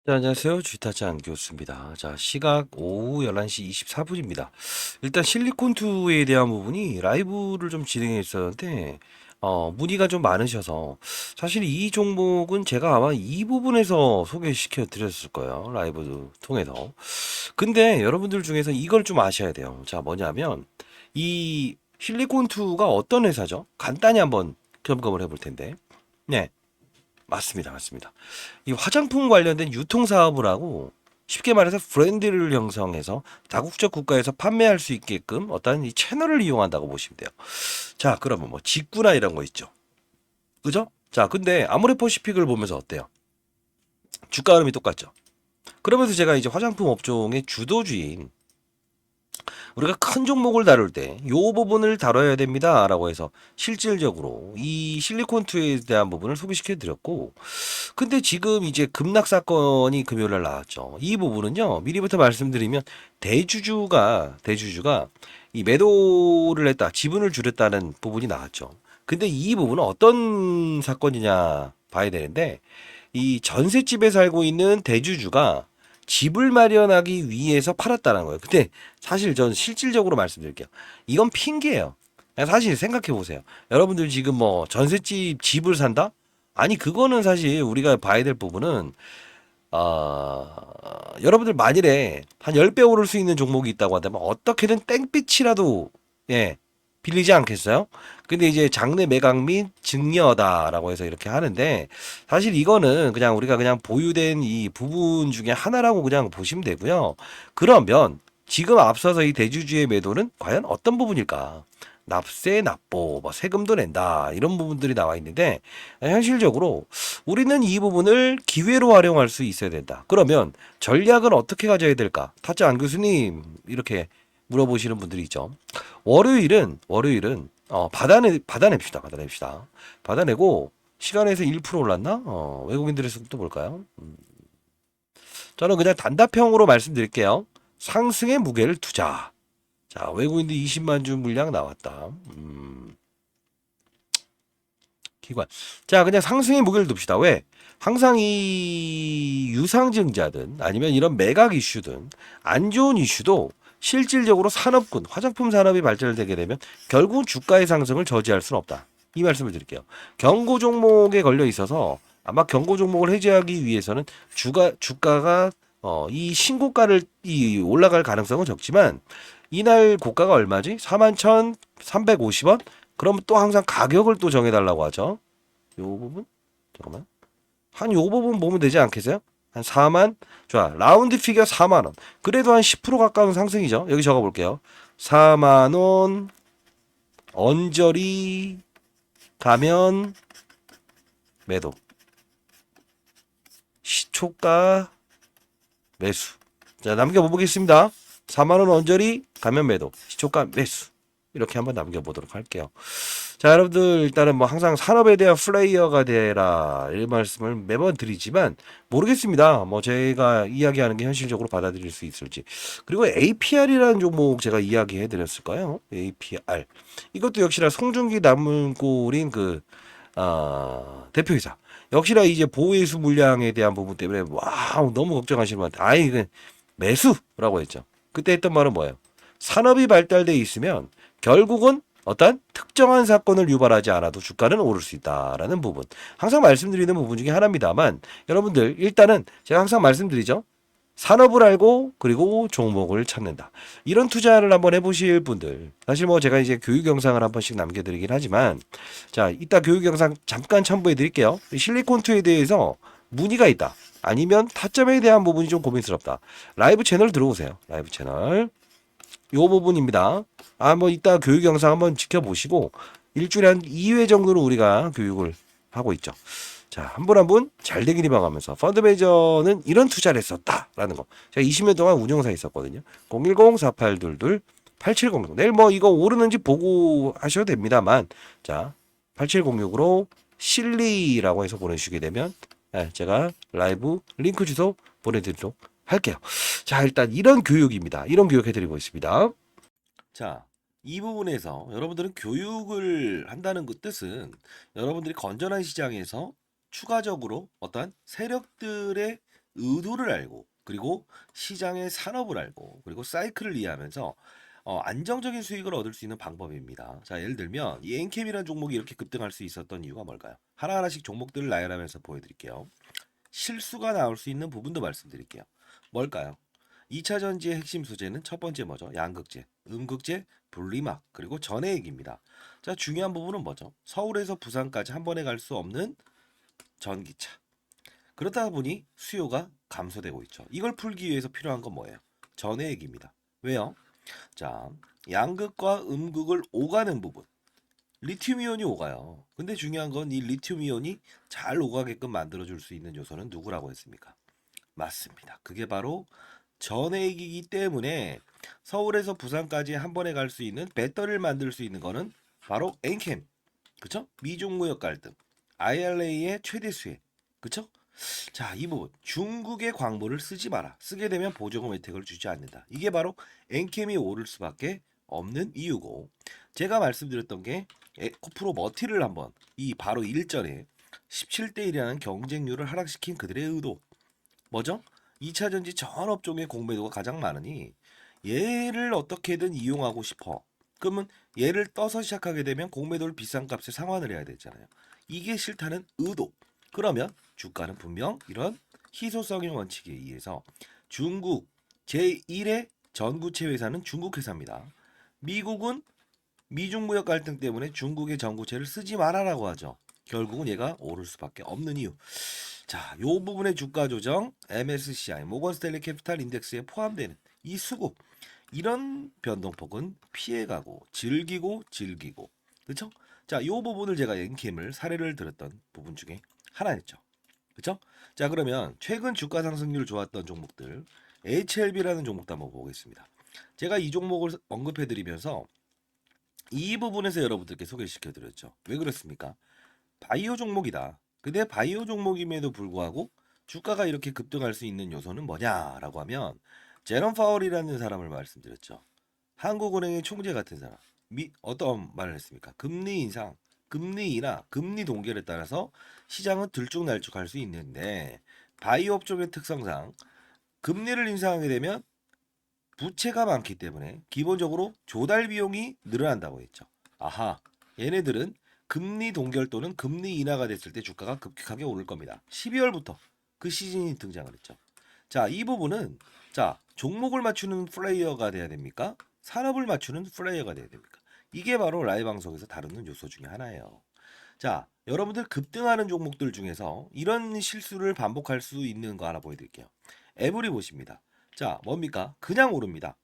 네, 안녕하세요. 주타찬 교수입니다. 자, 시각 오후 11시 24분입니다. 일단 실리콘2에 대한 부분이 라이브를 좀 진행해 있었는데, 문의가 좀 많으셔서, 사실 이 종목은 제가 아마 이 부분에서 소개시켜 드렸을 거예요. 라이브 통해서. 근데 여러분들 중에서 이걸 좀 아셔야 돼요. 자, 뭐냐면, 이 실리콘2가 어떤 회사죠? 간단히 한번 점검을 해볼 텐데. 네. 맞습니다. 맞습니다. 이 화장품 관련된 유통 사업을 하고 쉽게 말해서 브랜드를 형성해서 다국적 국가에서 판매할 수 있게끔 어떤 이 채널을 이용한다고 보시면 돼요. 자, 그러면 뭐 직구나 이런 거 있죠. 그죠? 자, 근데 아모레퍼시픽을 보면서 어때요? 주가 흐름이 똑같죠. 그러면서 제가 이제 화장품 업종의 주도주인 우리가 큰 종목을 다룰 때 요 부분을 다뤄야 됩니다라고 해서 실질적으로 이 실리콘투에 대한 부분을 소개시켜 드렸고, 근데 지금 이제 급락 사건이 금요일 날 나왔죠. 이 부분은요, 미리부터 말씀드리면 대주주가 이 매도를 했다, 지분을 줄였다는 부분이 나왔죠. 근데 이 부분은 어떤 사건이냐 봐야 되는데, 이 전셋집에 살고 있는 대주주가 집을 마련하기 위해서 팔았다는 거예요. 근데 사실 전 실질적으로 말씀드릴게요. 이건 핑계예요. 사실 생각해 보세요. 여러분들 지금 뭐 전셋집 집을 산다? 아니 그거는 사실 우리가 봐야 될 부분은 여러분들 만일에 한 10배 오를 수 있는 종목이 있다고 한다면 어떻게든 땡빛이라도 예 빌리지 않겠어요? 근데 이제 장내 매각 및 증여다라고 해서 이렇게 하는데, 사실 이거는 그냥 우리가 그냥 보유된 이 부분 중에 하나라고 그냥 보시면 되고요. 그러면 지금 앞서서 이 대주주의 매도는 과연 어떤 부분일까? 납세, 납보, 뭐 세금도 낸다 이런 부분들이 나와 있는데, 현실적으로 우리는 이 부분을 기회로 활용할 수 있어야 된다. 그러면 전략을 어떻게 가져야 될까? 타짜 안 교수님 이렇게 물어보시는 분들이 있죠. 월요일은 받아냅시다. 받아내고 시간에서 1% 올랐나? 외국인들의 속도 볼까요? 저는 그냥 단답형으로 말씀드릴게요. 상승의 무게를 두자. 자, 외국인들 20만 주 물량 나왔다. 기관. 자, 그냥 상승의 무게를 둡시다. 왜? 항상 이 유상증자든 아니면 이런 매각 이슈든 안 좋은 이슈도 실질적으로 산업군, 화장품 산업이 발전되게 되면 결국은 주가의 상승을 저지할 수는 없다. 이 말씀을 드릴게요. 경고 종목에 걸려 있어서 아마 경고 종목을 해제하기 위해서는 주가가 이 신고가를 이 올라갈 가능성은 적지만, 이날 고가가 얼마지? 41,350원? 그러면 또 항상 가격을 또 정해달라고 하죠. 요 부분? 잠깐만. 한 요 부분 보면 되지 않겠어요? 한 4만? 좋아. 라운드 피겨 4만원. 그래도 한 10% 가까운 상승이죠. 여기 적어볼게요. 4만원, 언저리, 가면, 매도. 시초가, 매수. 자, 남겨보겠습니다. 4만원 언저리, 가면 매도. 시초가, 매수. 이렇게 한번 남겨보도록 할게요. 자, 여러분들 일단은 뭐 항상 산업에 대한 플레이어가 되라 이 말씀을 매번 드리지만 모르겠습니다. 뭐 제가 이야기하는 게 현실적으로 받아들일 수 있을지. 그리고 APR이라는 종목 제가 이야기해 드렸을까요? APR. 이것도 역시나 송중기 남문골인 그 대표이사. 역시나 이제 보호예수 물량에 대한 부분 때문에 와우 너무 걱정하시는 분 같아요. 아이 그 매수라고 했죠. 그때 했던 말은 뭐예요? 산업이 발달돼 있으면 결국은 어떤 특정한 사건을 유발하지 않아도 주가는 오를 수 있다라는 부분. 항상 말씀드리는 부분 중에 하나입니다만, 여러분들 일단은 제가 항상 말씀드리죠. 산업을 알고 그리고 종목을 찾는다. 이런 투자를 한번 해보실 분들. 사실 뭐 제가 이제 교육 영상을 한 번씩 남겨드리긴 하지만, 자, 이따 교육 영상 잠깐 첨부해 드릴게요. 실리콘투에 대해서 문의가 있다. 아니면 타점에 대한 부분이 좀 고민스럽다. 라이브 채널 들어오세요. 라이브 채널. 요 부분입니다. 뭐 이따 교육 영상 한번 지켜보시고 일주일에 한 2회 정도는 우리가 교육을 하고 있죠. 자, 한 분 한 분 잘 되길 희망하면서 펀드 매니저는 이런 투자를 했었다라는 거. 제가 20년 동안 운영사에 있었거든요. 010-4822-8706. 내일 뭐 이거 오르는지 보고 하셔도 됩니다만, 자, 8706으로 실리라고 해서 보내주시게 되면 제가 라이브 링크 주소 보내드리도록 할게요. 자, 일단 이런 교육입니다. 이런 교육 해드리고 있습니다. 자, 이 부분에서 여러분들은 교육을 한다는 그 뜻은 여러분들이 건전한 시장에서 추가적으로 어떤 세력들의 의도를 알고 그리고 시장의 산업을 알고 그리고 사이클을 이해하면서 안정적인 수익을 얻을 수 있는 방법입니다. 자, 예를 들면 이 엔캠이라는 종목이 이렇게 급등할 수 있었던 이유가 뭘까요? 하나하나씩 종목들을 나열하면서 보여드릴게요. 실수가 나올 수 있는 부분도 말씀드릴게요. 뭘까요? 2차 전지의 핵심 소재는 첫 번째 뭐죠? 양극재, 음극재, 분리막, 그리고 전해액입니다. 자, 중요한 부분은 뭐죠? 서울에서 부산까지 한 번에 갈 수 없는 전기차. 그러다 보니 수요가 감소되고 있죠. 이걸 풀기 위해서 필요한 건 뭐예요? 전해액입니다. 왜요? 자, 양극과 음극을 오가는 부분. 리튬 이온이 오가요. 근데 중요한 건 이 리튬 이온이 잘 오가게끔 만들어줄 수 있는 요소는 누구라고 했습니까? 맞습니다. 그게 바로 전해액이기 때문에 서울에서 부산까지 한 번에 갈 수 있는 배터리를 만들 수 있는 거는 바로 엔캠. 그쵸? 미중 무역 갈등. IRA의 최대 수혜. 그쵸? 자, 이 부분. 중국의 광물을 쓰지 마라. 쓰게 되면 보조금 혜택을 주지 않는다. 이게 바로 엔캠이 오를 수밖에 없는 이유고, 제가 말씀드렸던 게 코프로 머티를 한번 이 바로 일전에 17대 1이라는 경쟁률을 하락시킨 그들의 의도. 뭐죠? 2차 전지 전 업종의 공매도가 가장 많으니 얘를 어떻게든 이용하고 싶어. 그러면 얘를 떠서 시작하게 되면 공매도를 비싼 값에 상환을 해야 되잖아요. 이게 싫다는 의도. 그러면 주가는 분명 이런 희소성의 원칙에 의해서 중국 제1의 전구체 회사는 중국 회사입니다. 미국은 미중 무역 갈등 때문에 중국의 전구체를 쓰지 말아라고 하죠. 결국은 얘가 오를 수밖에 없는 이유. 자, 요 부분의 주가 조정 MSCI 모건 스탠리 캐피탈 인덱스에 포함되는 이 수급, 이런 변동폭은 피해가고 즐기고 그렇죠? 자, 요 부분을 제가 엔캠을 사례를 들었던 부분 중에 하나였죠. 그렇죠? 자, 그러면 최근 주가 상승률 좋았던 종목들 HLB라는 종목도 한번 보겠습니다. 제가 이 종목을 언급해 드리면서 이 부분에서 여러분들께 소개시켜 드렸죠. 왜 그렇습니까? 바이오 종목이다. 근데 바이오 종목임에도 불구하고 주가가 이렇게 급등할 수 있는 요소는 뭐냐라고 하면 제롬 파월이라는 사람을 말씀드렸죠. 한국은행의 총재 같은 사람. 어떤 말을 했습니까? 금리 인상, 금리 인하, 금리 동결에 따라서 시장은 들쭉날쭉할 수 있는데 바이오 업종의 특성상 금리를 인상하게 되면 부채가 많기 때문에 기본적으로 조달 비용이 늘어난다고 했죠. 아하, 얘네들은 금리 동결 또는 금리 인하가 됐을 때 주가가 급격하게 오를 겁니다. 12월부터 그 시즌이 등장을 했죠. 자, 이 부분은 자, 종목을 맞추는 플레이어가 돼야 됩니까? 산업을 맞추는 플레이어가 돼야 됩니까? 이게 바로 라이브 방송에서 다루는 요소 중에 하나예요. 자, 여러분들 급등하는 종목들 중에서 이런 실수를 반복할 수 있는 거 하나 보여드릴게요. 에브리 보십니다. 자, 뭡니까? 그냥 오릅니다.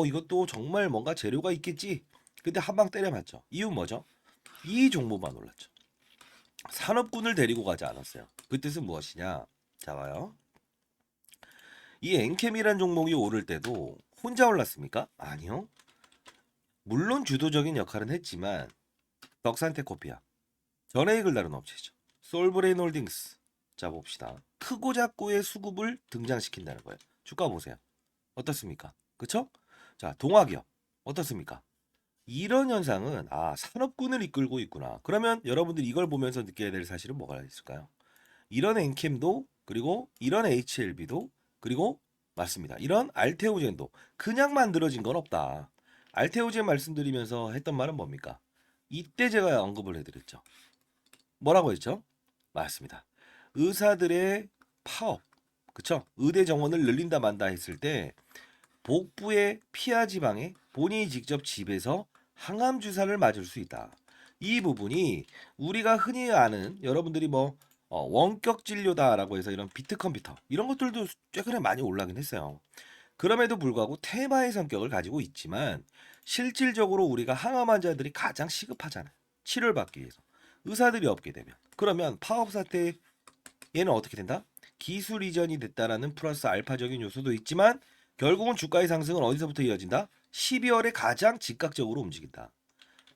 이것도 정말 뭔가 재료가 있겠지. 근데 한 방 때려맞죠. 이유 뭐죠? 이 종목만 올랐죠. 산업군을 데리고 가지 않았어요. 그 뜻은 무엇이냐? 자, 봐요. 이 엔캠이란 종목이 오를 때도 혼자 올랐습니까? 아니요. 물론 주도적인 역할은 했지만 덕산테코피아, 전해익을 다룬 업체죠. 솔브레인 홀딩스. 자, 봅시다. 크고 작고의 수급을 등장시킨다는 거예요. 주가 보세요. 어떻습니까? 그쵸? 자, 동화기업 어떻습니까? 이런 현상은 산업군을 이끌고 있구나. 그러면 여러분들 이걸 보면서 느껴야 될 사실은 뭐가 있을까요? 이런 엔캠도 그리고 이런 HLB도 그리고 맞습니다. 이런 알테오젠도 그냥 만들어진 건 없다. 알테오젠 말씀드리면서 했던 말은 뭡니까? 이때 제가 언급을 해드렸죠. 뭐라고 했죠? 맞습니다. 의사들의 파업, 그쵸? 의대 정원을 늘린다 만다 했을 때 복부의 피하 지방에 본인이 직접 집에서 항암 주사를 맞을 수 있다. 이 부분이 우리가 흔히 아는 여러분들이 원격 진료다라고 해서 이런 비트 컴퓨터 이런 것들도 최근에 많이 올라긴 했어요. 그럼에도 불구하고 테마의 성격을 가지고 있지만 실질적으로 우리가 항암 환자들이 가장 시급하잖아요. 치료를 받기 위해서. 의사들이 없게 되면. 그러면 파업 사태 얘는 어떻게 된다? 기술 이전이 됐다라는 플러스 알파적인 요소도 있지만 결국은 주가의 상승은 어디서부터 이어진다? 12월에 가장 즉각적으로 움직인다.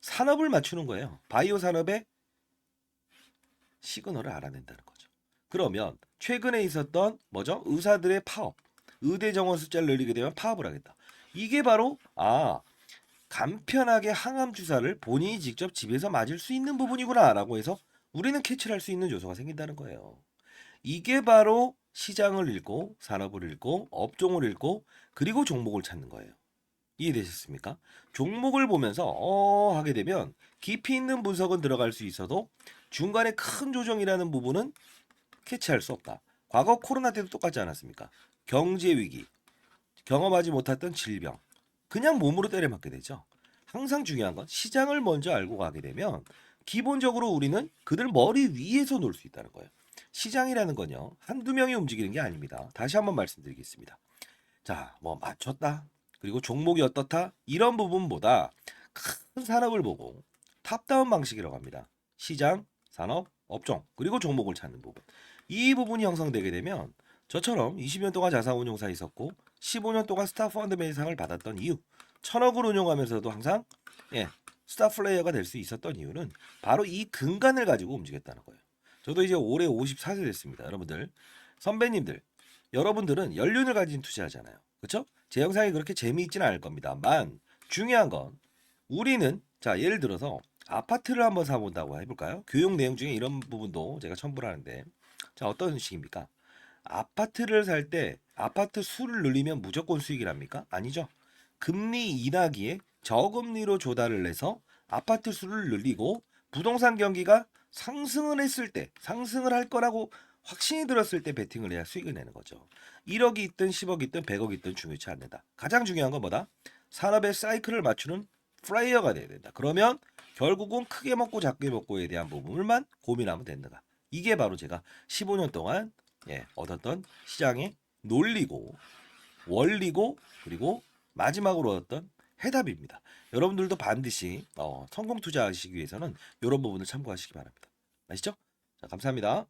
산업을 맞추는 거예요. 바이오 산업의 시그널을 알아낸다는 거죠. 그러면 최근에 있었던 뭐죠? 의사들의 파업. 의대 정원 숫자를 늘리게 되면 파업을 하겠다. 이게 바로 간편하게 항암 주사를 본인이 직접 집에서 맞을 수 있는 부분이구나라고 해서 우리는 캐치를 할 수 있는 요소가 생긴다는 거예요. 이게 바로 시장을 읽고 산업을 읽고 업종을 읽고 그리고 종목을 찾는 거예요. 이해되셨습니까? 종목을 보면서 하게 되면 깊이 있는 분석은 들어갈 수 있어도 중간에 큰 조정이라는 부분은 캐치할 수 없다. 과거 코로나 때도 똑같지 않았습니까? 경제 위기, 경험하지 못했던 질병, 그냥 몸으로 때려맞게 되죠. 항상 중요한 건 시장을 먼저 알고 가게 되면 기본적으로 우리는 그들 머리 위에서 놀 수 있다는 거예요. 시장이라는 건요, 한두 명이 움직이는 게 아닙니다. 다시 한번 말씀드리겠습니다. 자, 뭐 맞췄다. 그리고 종목이 어떻다. 이런 부분보다 큰 산업을 보고 탑다운 방식이라고 합니다. 시장, 산업, 업종, 그리고 종목을 찾는 부분. 이 부분이 형성되게 되면 저처럼 20년 동안 자산운용사 있었고 15년 동안 스타 펀드맨상을 받았던 이유, 1000억을 운용하면서도 항상 스타 플레이어가 될 수 있었던 이유는 바로 이 근간을 가지고 움직였다는 거예요. 저도 이제 올해 54세 됐습니다. 여러분들, 선배님들, 여러분들은 연륜을 가진 투자하잖아요. 그렇죠? 제 영상이 그렇게 재미있지는 않을 겁니다만 중요한 건 우리는 자 예를 들어서 아파트를 한번 사본다고 해볼까요? 교육 내용 중에 이런 부분도 제가 첨부를 하는데 자 어떤 식입니까? 아파트를 살 때 아파트 수를 늘리면 무조건 수익이랍니까? 아니죠. 금리 인하기에 저금리로 조달을 해서 아파트 수를 늘리고 부동산 경기가 상승을 했을 때 상승을 할 거라고 확신이 들었을 때 베팅을 해야 수익을 내는 거죠. 1억이 있든 10억이 있든 100억이 있든 중요치 않는다. 가장 중요한 건 뭐다? 산업의 사이클을 맞추는 플레이어가 돼야 된다. 그러면 결국은 크게 먹고 작게 먹고에 대한 부분을만 고민하면 된다. 이게 바로 제가 15년 동안 얻었던 시장의 논리고 원리고 그리고 마지막으로 얻었던 해답입니다. 여러분들도 반드시 성공 투자하시기 위해서는 이런 부분을 참고하시기 바랍니다. 아시죠? 자, 감사합니다.